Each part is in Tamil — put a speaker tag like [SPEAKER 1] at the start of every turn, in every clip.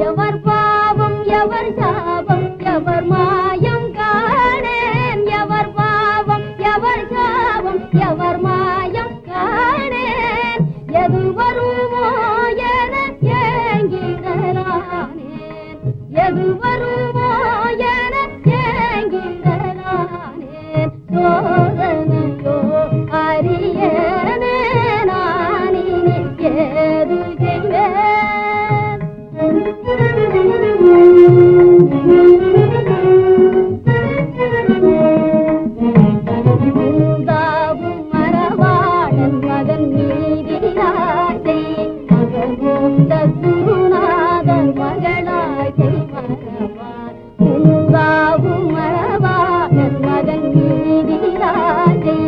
[SPEAKER 1] எவர் பாவம் எவர் சாபம் எவர் மாயம் காணேன், எவர் பாவம் எவர் சாபம் எவர் மாயம் காணேன், எது வருமோ என ஏங்கிடலானேன், எது வருமோ என ஏங்கிடலானேன். சோதனையோ அறியேனே நான் இனி ஏது செய்வேன். மரவாளன் மகன் மீதிராஜை மகனோந்த குருநாதன் மகளாகை மரவான். பூங்காவும் மரவாளன் மகன் மீதிராஜை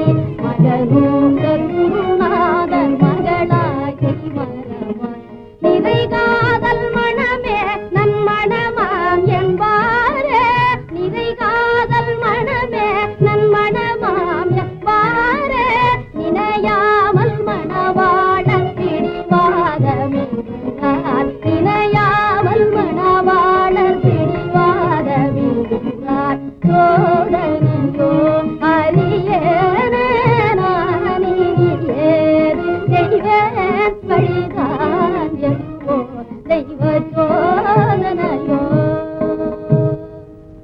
[SPEAKER 1] மகனோந்த குருநாதன் மகளாகை மரவான். நிறை காதல் மனமே நன் மனமாம் என்பாரே, நிறை காதல் மனமே நன் மனமாம் என்பாரே, நினையாமல் மணவாளன் பிடிவாதமிருந்தார், நினையாமல் மணவாளன் பிடிவாதமிருந்தார். சோதனையோ அறியேனே நான் இனி ஏது செய்வேன்.